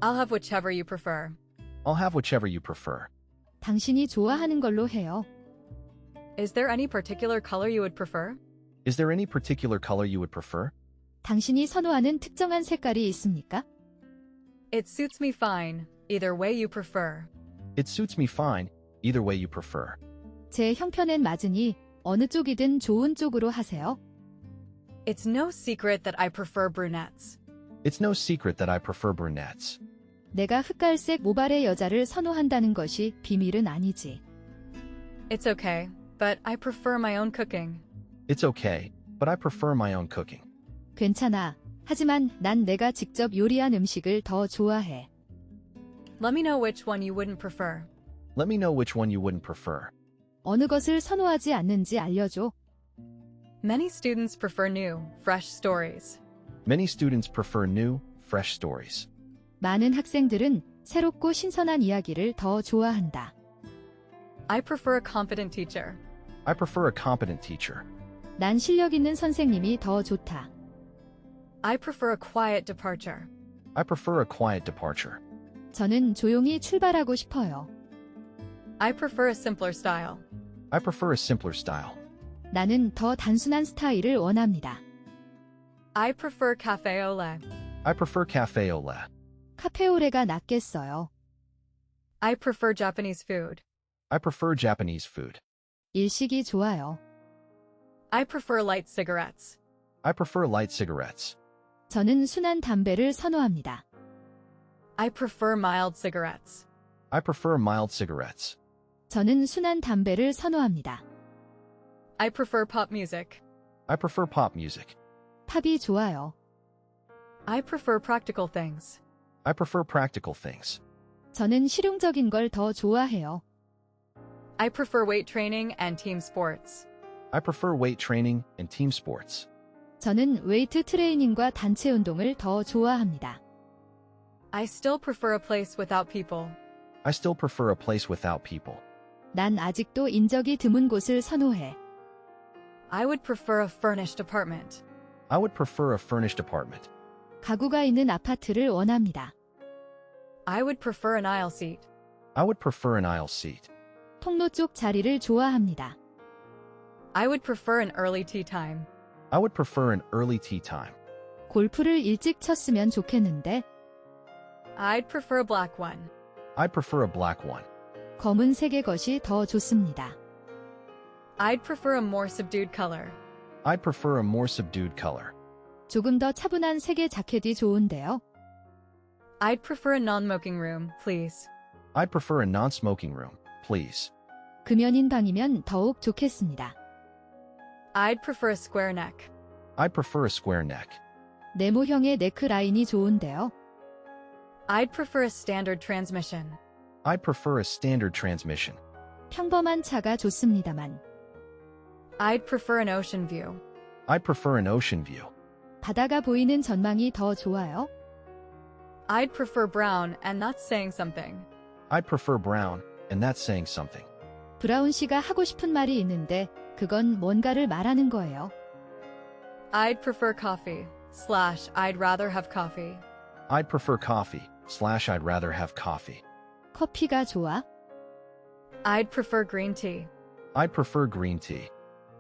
I'll have whichever you prefer. I'll have whichever you prefer. 당신이 좋아하는 걸로 해요. Is there any particular color you would prefer? Is there any particular color you would prefer? 당신이 선호하는 특정한 색깔이 있습니까? It suits me fine, either way you prefer. It suits me fine, either way you prefer. 제 형편엔 맞으니 어느 쪽이든 좋은 쪽으로 하세요. It's no secret that I prefer brunettes. It's no secret that I prefer brunettes. 내가 흑갈색 모발의 여자를 선호한다는 것이 비밀은 아니지. It's okay, but I prefer my own cooking. It's okay, but I prefer my own cooking. 괜찮아. 하지만 난 내가 직접 요리한 음식을 더 좋아해. Let me know which one you wouldn't prefer. Let me know which one you wouldn't prefer. 어느 것을 선호하지 않는지 알려줘. Many students prefer new, fresh stories. Many students prefer new, fresh stories. 많은 학생들은 새롭고 신선한 이야기를 더 좋아한다. I prefer a competent teacher. I prefer a competent teacher. 난 실력 있는 선생님이 더 좋다. I prefer a quiet departure. I prefer a quiet departure. 저는 조용히 출발하고 싶어요. I prefer a simpler style. I prefer a simpler style. 나는 더 단순한 스타일을 원합니다. I prefer cafe au lait. I prefer cafe au lait. 카페오레가 낫겠어요. I prefer Japanese food. I prefer Japanese food. 일식이 좋아요. I prefer light cigarettes. I prefer light cigarettes. 저는 순한 담배를 선호합니다. I prefer mild cigarettes. I prefer mild cigarettes. 저는 순한 담배를 선호합니다. I prefer pop music. I prefer pop music. 팝이 좋아요. I prefer practical things. I prefer practical things. 저는 실용적인 걸 더 좋아해요. I prefer weight training and team sports. I prefer weight training and team sports. 저는 웨이트 트레이닝과 단체 운동을 더 좋아합니다. I still prefer a place without people. I still prefer a place without people. 난 아직도 인적이 드문 곳을 선호해. I would prefer a furnished apartment. I would prefer a furnished apartment. 가구가 있는 아파트를 원합니다. I would prefer an aisle seat. I would prefer an aisle seat. 통로 쪽 자리를 좋아합니다. I would prefer an early tea time. I would prefer an early tea time. 골프를 일찍 쳤으면 좋겠는데 I'd prefer a black one. I'd prefer a black one. 검은색의 것이 더 좋습니다. I'd prefer a more subdued color. I'd prefer a more subdued color. 조금 더 차분한 색의 자켓이 좋은데요. I'd prefer a non-smoking room, please. I'd prefer a non-smoking room, please. 금연인 방이면 더욱 좋겠습니다. I'd prefer a square neck. I'd prefer a square neck. 네모형의 네크라인이 좋은데요. I'd prefer a standard transmission. I'd prefer a standard transmission. 평범한 차가 좋습니다만 I'd prefer an ocean view. I'd prefer an ocean view. 바다가 보이는 전망이 더 좋아요. I'd prefer brown and that's saying something. I'd prefer brown, and that's saying something. 브라운 씨가 하고 싶은 말이 있는데 그건 뭔가를 말하는 거예요. I'd prefer coffee, / I'd rather have coffee. I'd prefer coffee, / I'd rather have coffee. 커피가 좋아? I'd prefer green tea. I'd prefer green tea.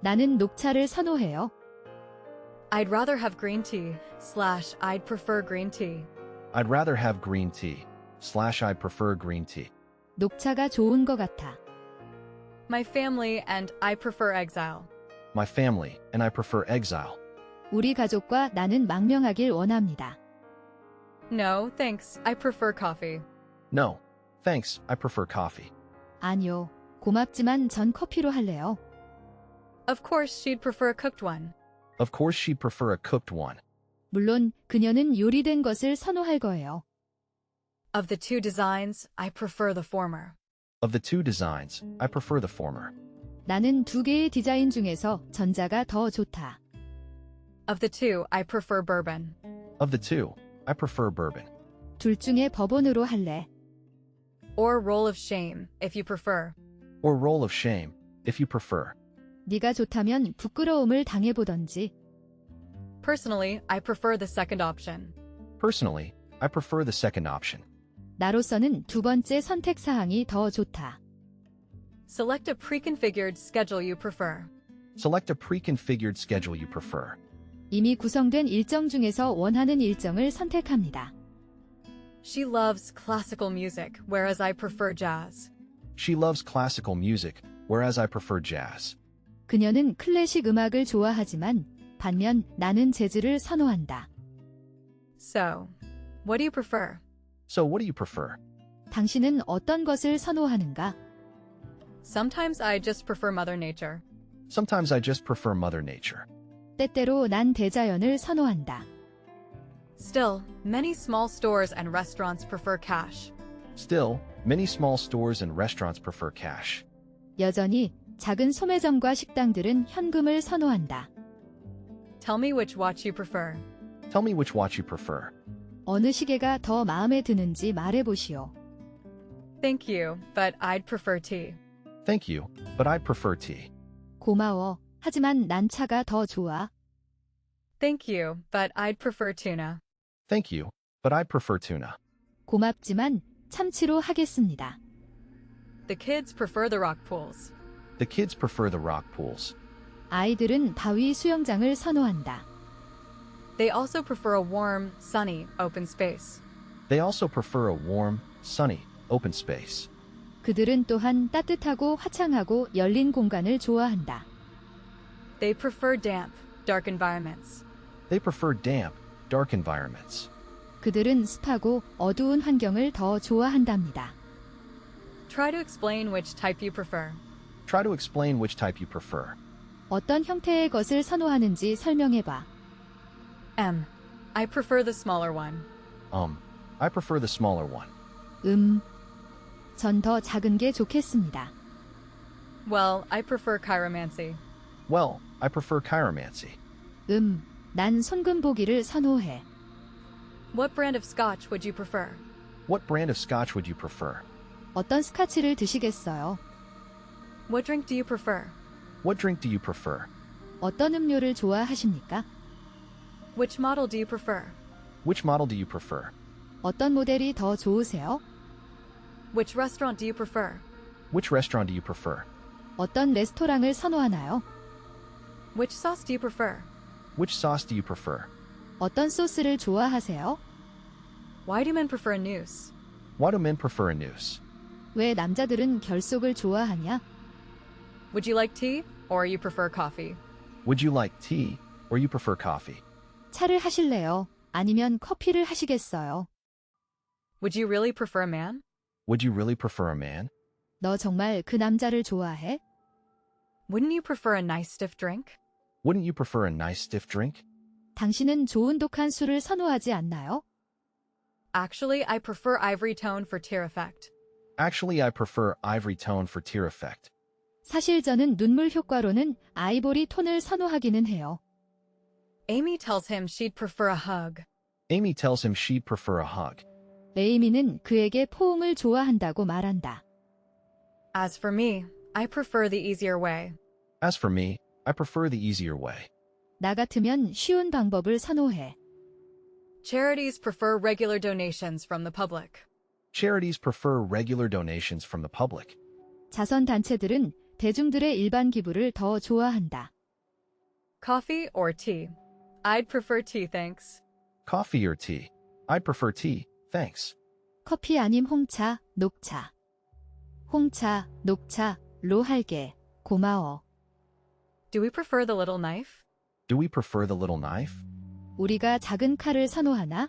나는 녹차를 선호해요. I'd rather have green tea, / I'd prefer green tea. I'd rather have green tea, / I'd prefer green tea. 녹차가 좋은 것 같아. My family and I prefer exile. My family and I prefer exile. 우리 가족과 나는 망명하길 원합니다. No, thanks, I prefer coffee. No, thanks, I prefer coffee. 아니요. 고맙지만 전 커피로 할래요. Of course she'd prefer a cooked one. Of course she'd prefer a cooked one. 물론 그녀는 요리된 것을 선호할 거예요. Of the two designs, I prefer the former. Of the two designs, I prefer the former. 나는 두 개의 디자인 중에서 전자가 더 좋다. Of the two, I prefer bourbon. Of the two, I prefer bourbon. 둘 중에 버번으로 할래. Or roll of shame, if you prefer. Or roll of shame, if you prefer. 네가 좋다면 부끄러움을 당해보던지. Personally, I prefer the second option. Personally, I prefer the second option. 나로서는 두 번째 선택 사항이 더 좋다. Select a pre-configured schedule you prefer. Select a pre-configured schedule you prefer. 이미 구성된 일정 중에서 원하는 일정을 선택합니다. She loves classical music, whereas I prefer jazz. She loves classical music, whereas I prefer jazz. 그녀는 클래식 음악을 좋아하지만 반면 나는 재즈를 선호한다. So, what do you prefer? So what do you prefer? 당신은 어떤 것을 선호하는가? Sometimes I just prefer Mother Nature. Sometimes I just prefer Mother Nature. 때때로 난 대자연을 선호한다. Still, many small stores and restaurants prefer cash. Still, many small stores and restaurants prefer cash. 여전히 작은 소매점과 식당들은 현금을 선호한다. Tell me which watch you prefer. Tell me which watch you prefer. 어느 시계가 더 마음에 드는지 말해보시오. Thank you, but I'd prefer tea. Thank you, but I'd prefer tea. 고마워. 하지만 난 차가 더 좋아. Thank you, but I'd prefer tuna. Thank you, but I'd prefer tuna. 고맙지만 참치로 하겠습니다. The kids prefer the rock pools. The kids prefer the rock pools. 아이들은 바위 수영장을 선호한다. They also prefer a warm, sunny, open space. They also prefer a warm, sunny, open space. 그들은 또한 따뜻하고 화창하고 열린 공간을 좋아한다. They prefer damp, dark environments. They prefer damp, dark environments. 그들은 습하고 어두운 환경을 더 좋아한답니다. Try to explain which type you prefer. Try to explain which type you prefer. 어떤 형태의 것을 선호하는지 설명해봐. I prefer the smaller one. I prefer the smaller one. 전 더 작은 게 좋겠습니다. Well, I prefer chiromancy. Well, I prefer chiromancy. 난 손금보기를 선호해. What brand of scotch would you prefer? What brand of scotch would you prefer? 어떤 스카치를 드시겠어요? What drink do you prefer? What drink do you prefer? 어떤 음료를 좋아하십니까? Which model do you prefer? Which model do you prefer? 어떤 모델이 더 좋으세요? Which restaurant do you prefer? Which restaurant do you prefer? 어떤 레스토랑을 선호하나요? Which sauce do you prefer? Which sauce do you prefer? 어떤 소스를 좋아하세요? Why do men prefer a noose? Why do men prefer a noose? 왜 남자들은 결속을 좋아하냐? Would you like tea, or you prefer coffee? Would you like tea, or you prefer coffee? 차를 하실래요? 아니면 커피를 하시겠어요? Would you really prefer a man? Would you really prefer a man? 너 정말 그 남자를 좋아해? Wouldn't you prefer a nice stiff drink? Wouldn't you prefer a nice stiff drink? 당신은 좋은 독한 술을 선호하지 않나요? Actually, I prefer ivory tone for tear effect. Actually, I prefer ivory tone for tear effect. 사실 저는 눈물 효과로는 아이보리 톤을 선호하기는 해요. Amy tells him she'd prefer a hug. Amy tells him she'd prefer a hug. 에이미는 그에게 포옹을 좋아한다고 말한다. As for me, I prefer the easier way. As for me, I prefer the easier way. 나 같으면 쉬운 방법을 선호해. Charities prefer regular donations from the public. Charities prefer regular donations from the public. 자선단체들은 대중들의 일반 기부를 더 좋아한다. Coffee or tea? I'd prefer tea, thanks. Coffee or tea? I'd prefer tea, thanks. 커피 아님 홍차, 녹차. 홍차, 녹차로 할게. 고마워. Do we prefer the little knife? Do we prefer the little knife? 우리가 작은 칼을 선호하나?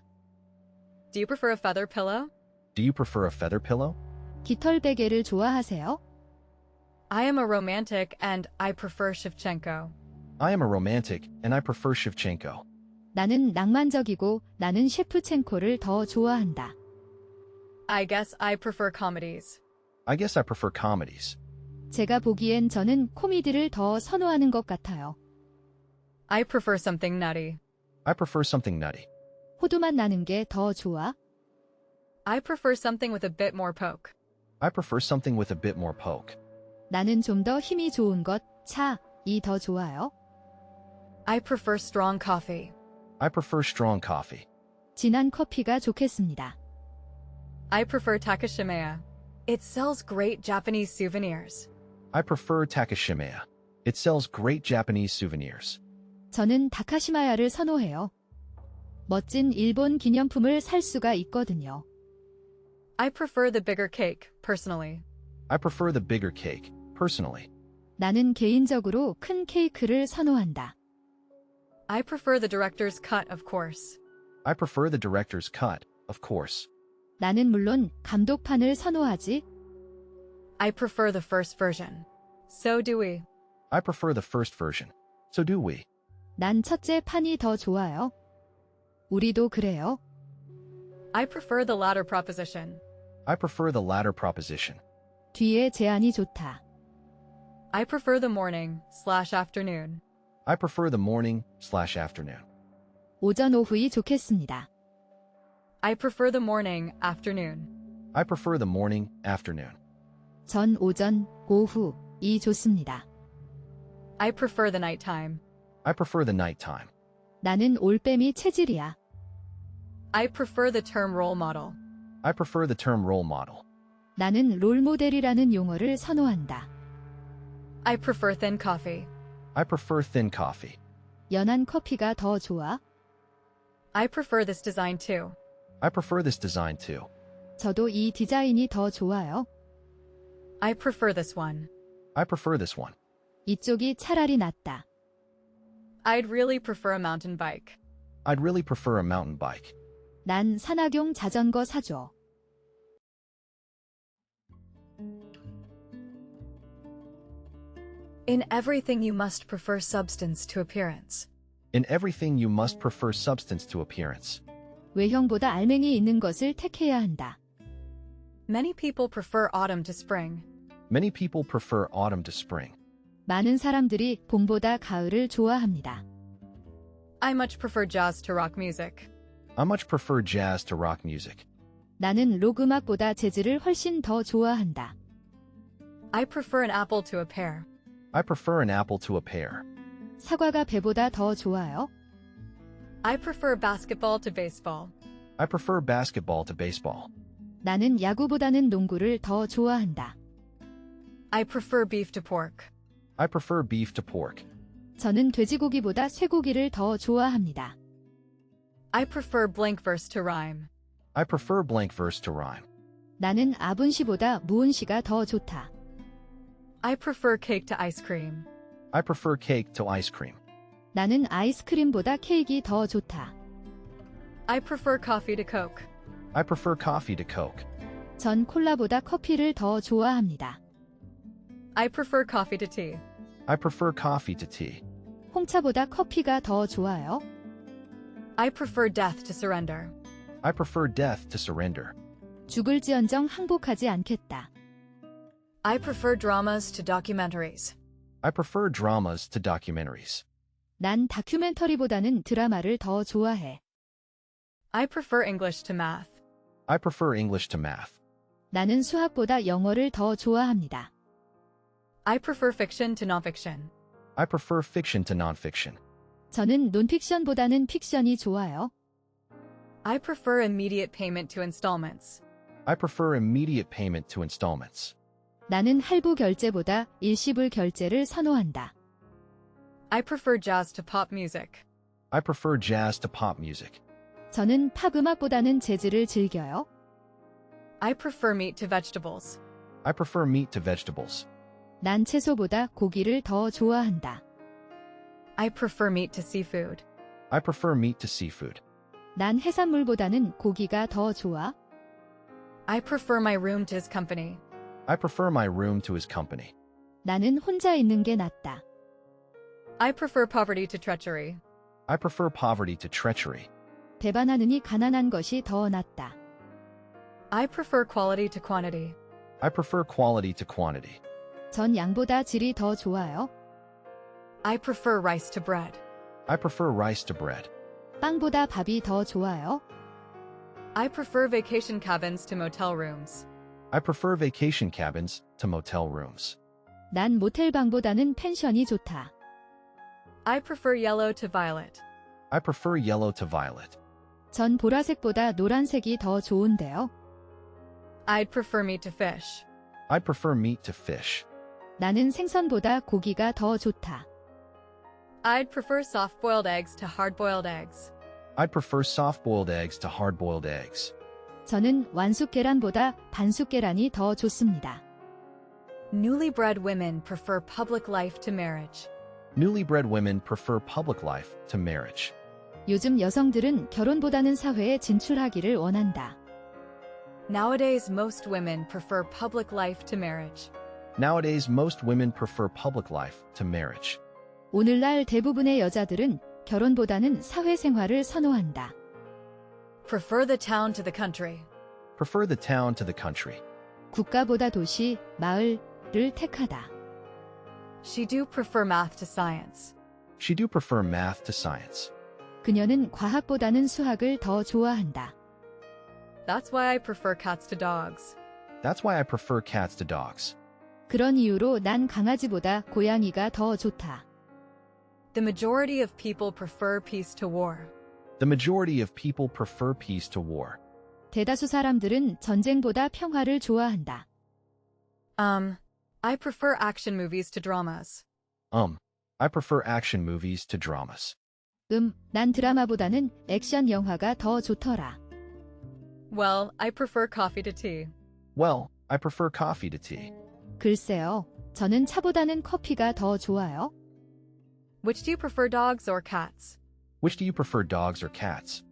Do you prefer a feather pillow? Do you prefer a feather pillow? 깃털 베개를 좋아하세요? I am a romantic and I prefer Shevchenko. I am a romantic, and I prefer Shevchenko. 나는 낭만적이고 나는 셰프첸코를 더 좋아한다. I guess I prefer comedies. I guess I prefer comedies. 제가 보기엔 저는 코미디를 더 선호하는 것 같아요. I prefer something nutty. I prefer something nutty. 호두맛 나는 게 더 좋아? I prefer something with a bit more poke. I prefer something with a bit more poke. 나는 좀 더 힘이 좋은 것, 차이 더 좋아요. I prefer strong coffee. I prefer strong coffee. 진한 커피가 좋겠습니다. I prefer Takashimaya. It sells great Japanese souvenirs. I prefer Takashimaya. It sells great Japanese souvenirs. 저는 다카시마야를 선호해요. 멋진 일본 기념품을 살 수가 있거든요. I prefer the bigger cake, personally. I prefer the bigger cake, personally. 나는 개인적으로 큰 케이크를 선호한다. I prefer the director's cut, of course. I prefer the director's cut, of course. 나는 물론 감독판을 선호하지. I prefer the first version. So do we. I prefer the first version. So do we. 난 첫째 판이 더 좋아요. 우리도 그래요. I prefer the latter proposition. I prefer the latter proposition. 뒤에 제안이 좋다. I prefer the morning/afternoon. I prefer the morning/afternoon. 오전 오후이 좋겠습니다. I prefer the morning, afternoon. I prefer the morning, afternoon. 전 오전, 오후이 좋습니다. I prefer the nighttime. I prefer the nighttime. 나는 올빼미 체질이야. I prefer the term role model. I prefer the term role model. 나는 롤모델이라는 용어를 선호한다. I prefer thin coffee. I prefer thin coffee. 연한 커피가 더 좋아. I prefer this design too. I prefer this design too. 저도 이 디자인이 더 좋아요. I prefer this one. I prefer this one. 이쪽이 차라리 낫다. I'd really prefer a mountain bike. I'd really prefer a mountain bike. 난 산악용 자전거 사줘. In everything you must prefer substance to appearance. In everything you must prefer substance to appearance. 외형보다 알맹이 있는 것을 택해야 한다. Many people prefer autumn to spring. Many people prefer autumn to spring. 많은 사람들이 봄보다 가을을 좋아합니다. I much prefer jazz to rock music. I much prefer jazz to rock music. 나는 록 음악보다 재즈를 훨씬 더 좋아한다. I prefer an apple to a pear. I prefer an apple to a pear. 사과가 배보다 더 좋아요. I prefer basketball to baseball. I prefer basketball to baseball. 나는 야구보다는 농구를 더 좋아한다. I prefer beef to pork. I prefer beef to pork. 저는 돼지고기보다 쇠고기를 더 좋아합니다. I prefer blank verse to rhyme. I prefer blank verse to rhyme. 나는 아분시보다 무운시가 더 좋다. I prefer cake to ice cream. I prefer cake to ice cream. 나는 아이스크림보다 케이크가 더 좋다. I prefer coffee to Coke. I prefer coffee to Coke. 전 콜라보다 커피를 더 좋아합니다. I prefer coffee to tea. I prefer coffee to tea. 홍차보다 커피가 더 좋아요. I prefer death to surrender. I prefer death to surrender. 죽을지언정 항복하지 않겠다. I prefer dramas to documentaries. I prefer dramas to documentaries. 난 다큐멘터리보다는 드라마를 더 좋아해. I prefer English to math. I prefer English to math. 나는 수학보다 영어를 더 좋아합니다. I prefer fiction to nonfiction. I prefer fiction to nonfiction. 저는 논픽션보다는 픽션이 좋아요. I prefer immediate payment to installments. I prefer immediate payment to installments. 나는 할부 결제보다 일시불 결제를 선호한다. I prefer jazz to pop music. I prefer jazz to pop music. 저는 팝 음악보다는 재즈를 즐겨요. I prefer meat to vegetables. I prefer meat to vegetables. 난 채소보다 고기를 더 좋아한다. I prefer meat to seafood. I prefer meat to seafood. 난 해산물보다는 고기가 더 좋아. I prefer my room to his company. I prefer my room to his company. 나는 혼자 있는 게 낫다. I prefer poverty to treachery. I prefer poverty to treachery. 배반하느니 가난한 것이 더 낫다. I prefer quality to quantity. I prefer quality to quantity. 전 양보다 질이 더 좋아요. I prefer rice to bread. I prefer rice to bread. 빵보다 밥이 더 좋아요. I prefer vacation cabins to motel rooms. I prefer vacation cabins to motel rooms. 난 모텔 방보다는 펜션이 좋다. I prefer yellow to violet. I prefer yellow to violet. 전 보라색보다 노란색이 더 좋은데요. I'd prefer meat to fish. I prefer meat to fish. 나는 생선보다 고기가 더 좋다. I'd prefer soft-boiled eggs to hard-boiled eggs. I prefer soft-boiled eggs to hard-boiled eggs. 저는 완숙 계란보다 반숙 계란이 더 좋습니다. Newly bred women prefer public life to marriage. Newly bred women prefer public life to marriage. 요즘 여성들은 결혼보다는 사회에 진출하기를 원한다. Nowadays, most women prefer public life to marriage. Nowadays, most women prefer public life to marriage. 오늘날 대부분의 여자들은 결혼보다는 사회생활을 선호한다. Prefer the town to the country. Prefer the town to the country. 국가보다 도시, 마을을 택하다. She do prefer math to science. She do prefer math to science. 그녀는 과학보다는 수학을 더 좋아한다. That's why I prefer cats to dogs. That's why I prefer cats to dogs. 그런 이유로 난 강아지보다 고양이가 더 좋다. The majority of people prefer peace to war. The majority of people prefer peace to war. 대다수 사람들은 전쟁보다 평화를 좋아한다. I prefer action movies to dramas. I prefer action movies to dramas. 난 드라마보다는 액션 영화가 더 좋더라. Well, I prefer coffee to tea. Well, I prefer coffee to tea. 글쎄요, 저는 차보다는 커피가 더 좋아요. Which do you prefer, dogs or cats? Which do you prefer, dogs or cats?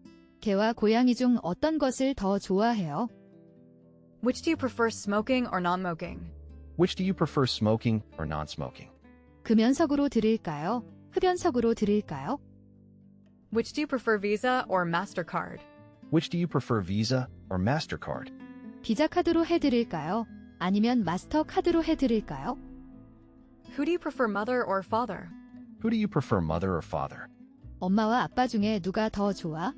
개와 고양이 중 어떤 것을 더 좋아해요? Which do you prefer, smoking or non-smoking? Which do you prefer, smoking or non-smoking? 금연석으로 드릴까요? 흡연석으로 드릴까요? Which do you prefer, Visa or MasterCard? Which do you prefer, Visa or MasterCard? 비자 카드로 해드릴까요? 아니면 마스터 카드로 해드릴까요? Who do you prefer, mother or father? Who do you prefer, mother or father? 엄마와 아빠 중에 누가 더 좋아?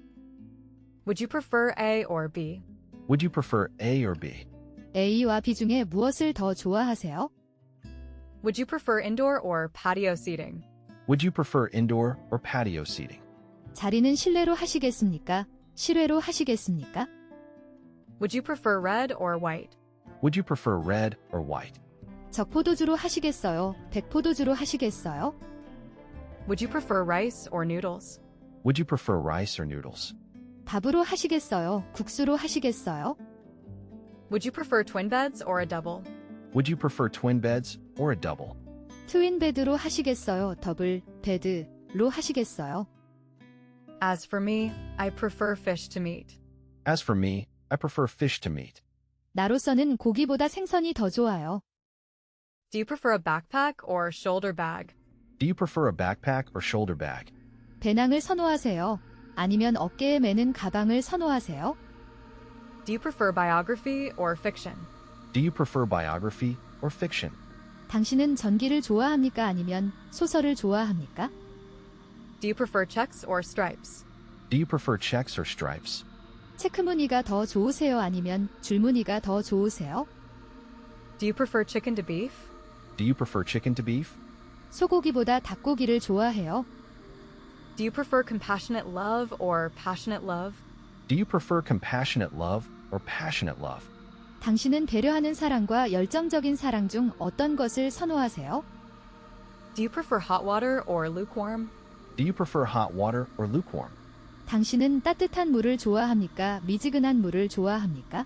Would you prefer A or B? Would you prefer A or B? A와 B 중에 무엇을 더 좋아하세요? Would you prefer indoor or patio seating? Would you prefer indoor or patio seating? 자리는 실내로 하시겠습니까? 실외로 하시겠습니까? Would you prefer red or white? Would you prefer red or white? 적포도주로 하시겠어요? 백포도주로 하시겠어요? Would you prefer rice or noodles? Would you prefer rice or noodles? 밥으로 하시겠어요? 국수로 하시겠어요? Would you prefer twin beds or a double? Would you prefer twin beds or a double? 트윈 베드로 하시겠어요? 더블 베드로 하시겠어요? As for me, I prefer fish to meat. As for me, I prefer fish to meat. 나로서는 고기보다 생선이 더 좋아요. Do you prefer a backpack or shoulder bag? Do you prefer a backpack or shoulder bag? 배낭을 선호하세요? 아니면 어깨에 매는 가방을 선호하세요? Do you prefer biography or fiction? Do you prefer biography or fiction? 당신은 전기를 좋아합니까? 아니면 소설을 좋아합니까? Do you prefer checks or stripes? Do you prefer checks or stripes? 체크무늬가 더 좋으세요? 아니면 줄무늬가 더 좋으세요? Do you prefer chicken to beef? Do you prefer chicken to beef? 소고기보다 닭고기를 좋아해요? Do you prefer compassionate love or passionate love? Do you prefer compassionate love or passionate love? 당신은 배려하는 사랑과 열정적인 사랑 중 어떤 것을 선호하세요? Do you prefer hot water or lukewarm? Do you prefer hot water or lukewarm? 당신은 따뜻한 물을 좋아합니까? 미지근한 물을 좋아합니까?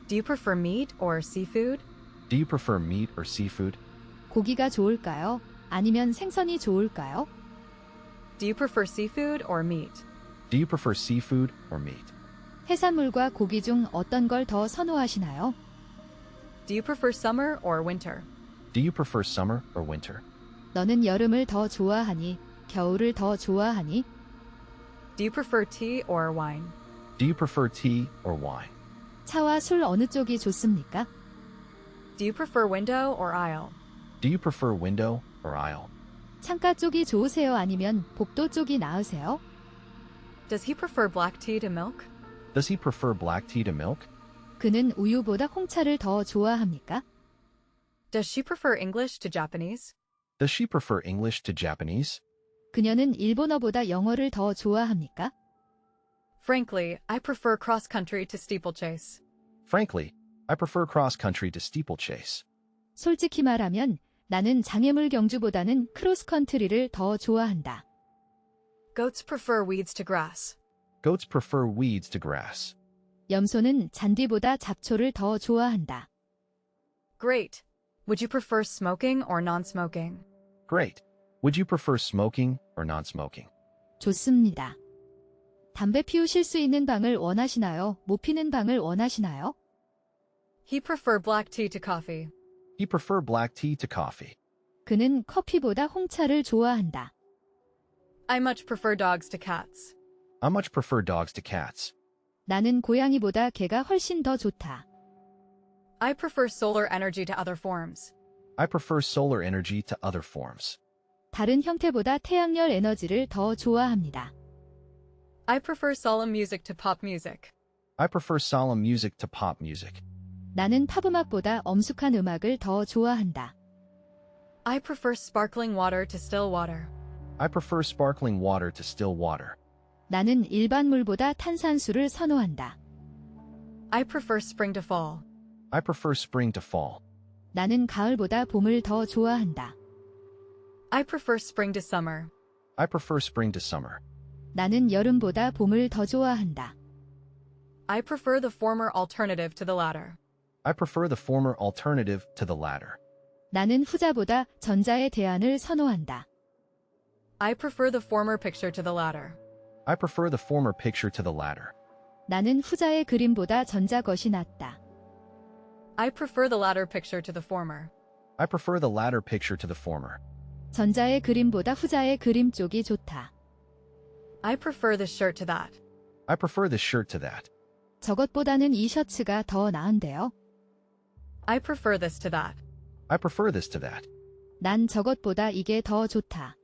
Do you prefer meat or seafood? Do you prefer meat or seafood? 고기가 좋을까요? 아니면 생선이 좋을까요? Do you prefer seafood or meat? Do you prefer seafood or meat? 해산물과 고기 중 어떤 걸 더 선호하시나요? Do you prefer summer or winter? Do you prefer summer or winter? 너는 여름을 더 좋아하니? 겨울을 더 좋아하니? Do you prefer tea or wine? Do you prefer tea or wine? 차와 술 어느 쪽이 좋습니까? Do you prefer window or aisle? Do you prefer window or aisle? 창가 쪽이 좋으세요? 아니면 복도 쪽이 나으세요? Does he prefer black tea to milk? Does he prefer black tea to milk? 그는 우유보다 홍차를 더 좋아합니까? Does she prefer English to Japanese? Does she prefer English to Japanese? 그녀는 일본어보다 영어를 더 좋아합니까? Frankly, I prefer cross-country to steeplechase. Frankly, I prefer cross-country to steeplechase. 솔직히 말하면 나는 장애물 경주보다는 크로스컨트리를 더 좋아한다. Goats prefer weeds to grass. Goats prefer weeds to grass. 염소는 잔디보다 잡초를 더 좋아한다. Great. Would you prefer smoking or non-smoking? Great. Would you prefer smoking or non-smoking? 좋습니다. 담배 피우실 수 있는 방을 원하시나요? 못 피는 방을 원하시나요? He prefer black tea to coffee. He prefer black tea to coffee. 그는 커피보다 홍차를 좋아한다. I much prefer dogs to cats. I much prefer dogs to cats. 나는 고양이보다 개가 훨씬 더 좋다. I prefer solar energy to other forms. I prefer solar energy to other forms. 다른 형태보다 태양열 에너지를 더 좋아합니다. I prefer solemn music to pop music. I prefer solemn music to pop music. 나는 팝음악보다 엄숙한 음악을 더 좋아한다. I prefer sparkling water to still water. I prefer sparkling water to still water. 나는 일반 물보다 탄산수를 선호한다. I prefer spring to fall. I prefer spring to fall. 나는 가을보다 봄을 더 좋아한다. I prefer spring to summer. I prefer spring to summer. 나는 여름보다 봄을 더 좋아한다. I prefer the former alternative to the latter. I prefer the former alternative to the latter. 나는 후자보다 전자의 대안을 선호한다. I prefer the former picture to the latter. I prefer the former picture to the latter. 나는 후자의 그림보다 전자 것이 낫다. I prefer the latter picture to the former. I prefer the latter picture to the former. 전자의 그림보다 후자의 그림 쪽이 좋다. I prefer this shirt to that. I prefer this shirt to that. 저것보다는 이 셔츠가 더 나은데요. I prefer this to that. I prefer this to that. 난 저것보다 이게 더 좋다.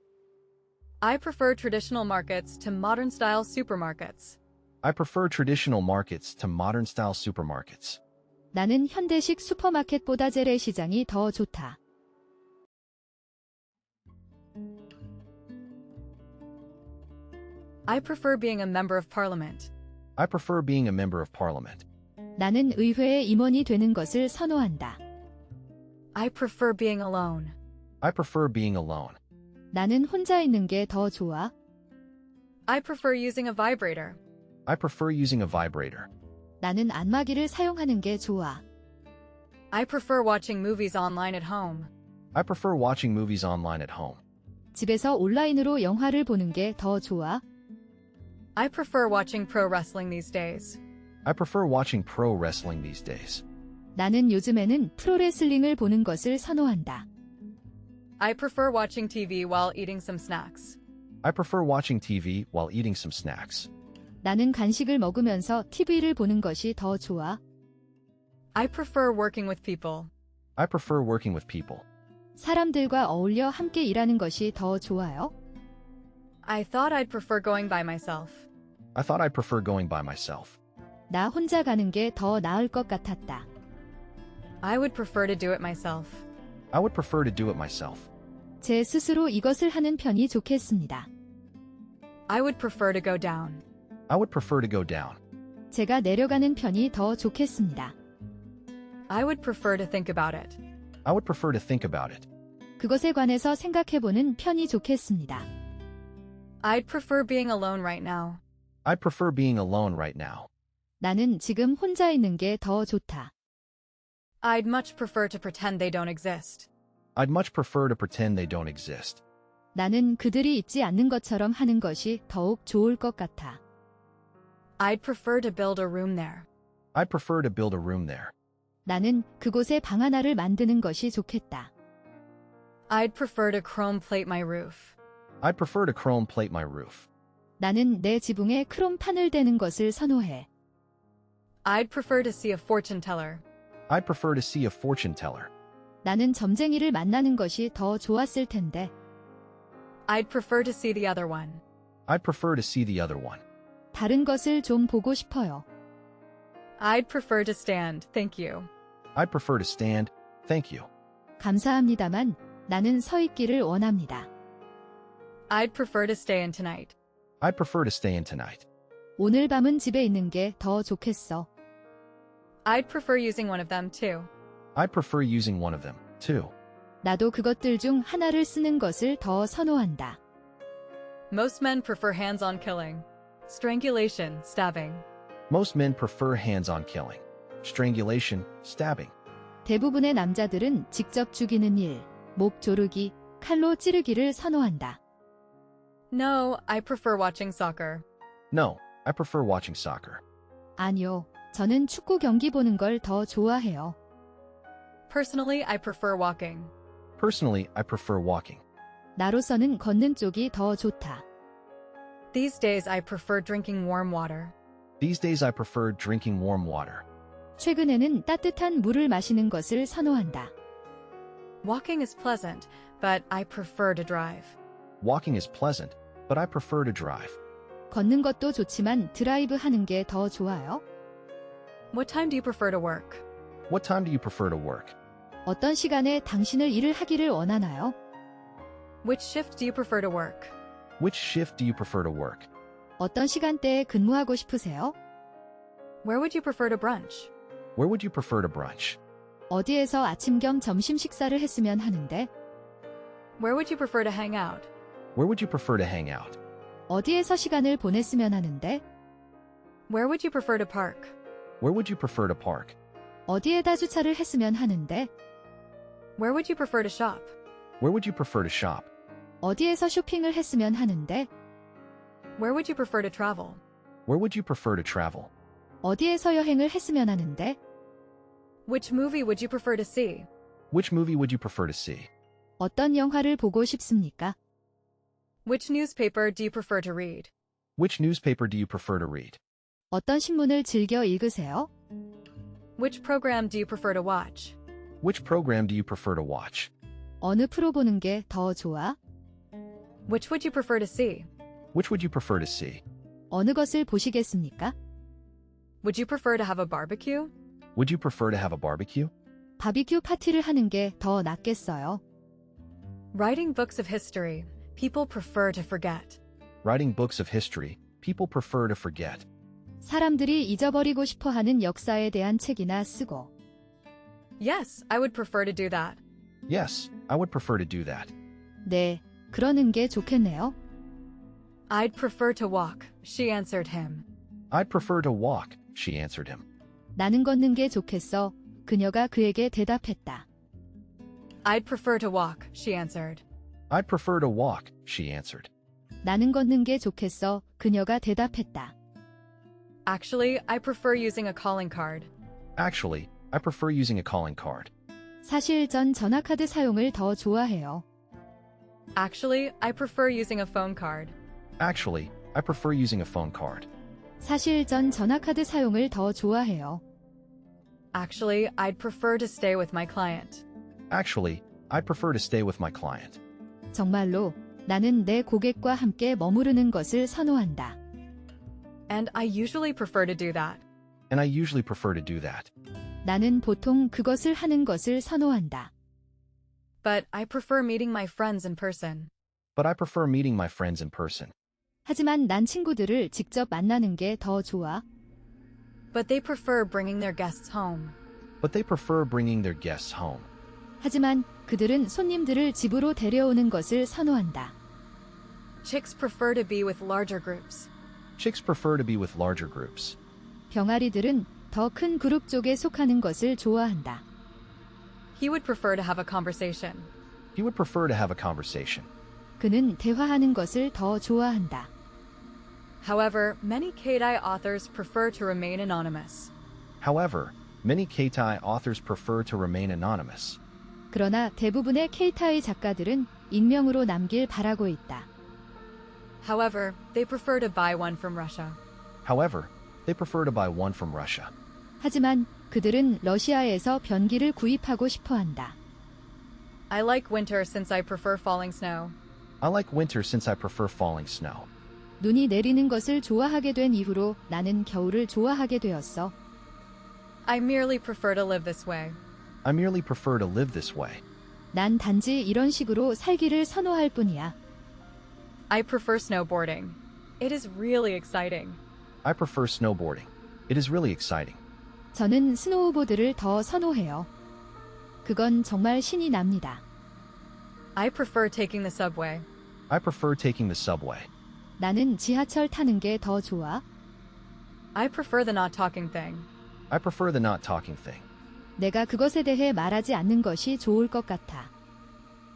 I prefer traditional markets to modern style supermarkets. I prefer traditional markets to modern style supermarkets. 나는 현대식 슈퍼마켓보다 재래시장이 더 좋다. I prefer being a member of parliament. I prefer being a member of parliament. 나는 의회의 임원이 되는 것을 선호한다. I prefer being alone. I prefer being alone. 나는 혼자 있는 게 더 좋아. I prefer using a vibrator. I prefer using a vibrator. 나는 안마기를 사용하는 게 좋아. I prefer watching movies online at home. I prefer watching movies online at home. 집에서 온라인으로 영화를 보는 게 더 좋아. I prefer watching pro wrestling these days. I prefer watching pro wrestling these days. 나는 요즘에는 프로레슬링을 보는 것을 선호한다. I prefer watching TV while eating some snacks. I prefer watching TV while eating some snacks. 나는 간식을 먹으면서 TV를 보는 것이 더 좋아. I prefer working with people. I prefer working with people. 사람들과 어울려 함께 일하는 것이 더 좋아요. I thought I'd prefer going by myself. I thought I'd prefer going by myself. 나 혼자 가는 게 더 나을 것 같았다. I would prefer to do it myself. I would prefer to do it myself. 제 스스로 이것을 하는 편이 좋겠습니다. I would prefer to go down. I would prefer to go down. 제가 내려가는 편이 더 좋겠습니다. I would prefer to think about it. I would prefer to think about it. 그것에 관해서 생각해보는 편이 좋겠습니다. I'd prefer being alone right now. I'd prefer being alone right now. 나는 지금 혼자 있는 게 더 좋다. I'd much prefer to pretend they don't exist. I'd much prefer to pretend they don't exist. 나는 그들이 있지 않는 것처럼 하는 것이 더욱 좋을 것 같아. I'd prefer to build a room there. I'd prefer to build a room there. 나는 그곳에 방 하나를 만드는 것이 좋겠다. I'd prefer to chrome plate my roof. I'd prefer to chrome plate my roof. 나는 내 지붕에 크롬판을 대는 것을 선호해. I'd prefer to see a fortune teller. I'd prefer to see a fortune teller. 나는 점쟁이를 만나는 것이 더 좋았을 텐데. I'd prefer to see the other one. I'd prefer to see the other one. 다른 것을 좀 보고 싶어요. I'd prefer to stand, thank you. I'd prefer to stand, thank you. 감사합니다만 나는 서 있기를 원합니다. I'd prefer to stay in tonight. I'd prefer to stay in tonight. 오늘 밤은 집에 있는 게 더 좋겠어. I'd prefer using one of them too. I'd prefer using one of them, too. 나도 그것들 중 하나를 쓰는 것을 더 선호한다. Most men prefer hands-on killing. Strangulation, stabbing. Most men prefer hands-on killing. Strangulation, stabbing. 대부분의 남자들은 직접 죽이는 일, 목 조르기, 칼로 찌르기를 선호한다. No, I prefer watching soccer. No, I prefer watching soccer. 아니요, 저는 축구 경기 보는 걸 더 좋아해요. Personally, I prefer walking. Personally, I prefer walking. 나로서는 걷는 쪽이 더 좋다. These days, I prefer drinking warm water. These days I prefer drinking warm water. 최근에는 따뜻한 물을 마시는 것을 선호한다. Walking is pleasant, but I prefer to drive. Walking is pleasant, but I prefer to drive. 걷는 것도 좋지만 드라이브 하는 게 더 좋아요. What time do you prefer to work? What time do you prefer to work? 어떤 시간에 당신을 일을 하기를 원하나요? Which shift do you prefer to work? Which shift do you prefer to work? 어떤 시간대에 근무하고 싶으세요? Where would you prefer to brunch? Where would you prefer to brunch? 어디에서 아침 겸 점심 식사를 했으면 하는데, Where would you prefer to hang out? Where would you prefer to hang out? 어디에서 시간을 보냈으면 하는데, Where would you prefer to park? Where would you prefer to park? 어디에다 주차를 했으면 하는데, Where would you prefer to shop? Where would you prefer to shop? 어디에서 쇼핑을 했으면 하는데, Where would you prefer to travel? Where would you prefer to travel? 어디에서 여행을 했으면 하는데, Which movie would you prefer to see? Which movie would you prefer to see? 어떤 영화를 보고 싶습니까? Which newspaper do you prefer to read? Which newspaper do you prefer to read? 어떤 신문을 즐겨 읽으세요? Which program do you prefer to watch? Which program do you prefer to watch? 어느 프로 보는 게 더 좋아? Which would you prefer to see? Which would you prefer to see? 어느 것을 보시겠습니까? Would you prefer to have a barbecue? Would you prefer to have a barbecue? 바비큐 파티를 하는 게 더 낫겠어요. Writing books of history. People prefer to forget. Writing books of history, people prefer to forget. 사람들이 잊어버리고 싶어 하는 역사에 대한 책이나 쓰고. Yes, I would prefer to do that. Yes, I would prefer to do that. 네, 그러는 게 좋겠네요. I'd prefer to walk, she answered him. I'd prefer to walk, she answered him. 나는 걷는 게 좋겠어. 그녀가 그에게 대답했다. I'd prefer to walk, she answered. I'd prefer to walk, she answered. 나는 걷는 게 좋겠어. 그녀가 대답했다. Actually, I prefer using a calling card. Actually, I prefer using a calling card. 사실 전 전화카드 사용을 더 좋아해요. Actually, I prefer using a phone card. Actually, I prefer using a phone card. 사실 전 전화카드 사용을 더 좋아해요. Actually, I'd prefer to stay with my client. Actually, I'd prefer to stay with my client. 정말로 나는 내 고객과 함께 머무르는 것을 선호한다. And I usually prefer to do that. And I usually prefer to do that. 나는 보통 그것을 하는 것을 선호한다. But I prefer meeting my friends in person. But I prefer meeting my friends in person. 하지만 난 친구들을 직접 만나는 게 더 좋아. But they prefer bringing their guests home. But they prefer bringing their guests home. 하지만 그들은 손님들을 집으로 데려오는 것을 선호한다. Chicks prefer to be with larger groups. Chicks prefer to be with larger groups. 병아리들은 더 큰 그룹 쪽에 속하는 것을 좋아한다. He would prefer to have a conversation. He would prefer to have a conversation. 그는 대화하는 것을 더 좋아한다. However, many Keitai authors prefer to remain anonymous. However, many Keitai authors prefer to remain anonymous. 그러나 대부분의 케이타의 작가들은 익명으로 남길 바라고 있다. However, they prefer to buy one from Russia. However, they prefer to buy one from Russia. 하지만 그들은 러시아에서 변기를 구입하고 싶어 한다. I like winter since I prefer falling snow. I like winter since I prefer falling snow. 눈이 내리는 것을 좋아하게 된 이후로 나는 겨울을 좋아하게 되었어. I merely prefer to live this way. I merely prefer to live this way. 난 단지 이런 식으로 살기를 선호할 뿐이야. I prefer snowboarding. It is really exciting. I prefer snowboarding. It is really exciting. 저는 스노우보드를 더 선호해요. 그건 정말 신이 납니다. I prefer taking the subway. I prefer taking the subway. 나는 지하철 타는 게 더 좋아. I prefer the not talking thing. I prefer the not talking thing. 내가 그것에 대해 말하지 않는 것이 좋을 것 같아.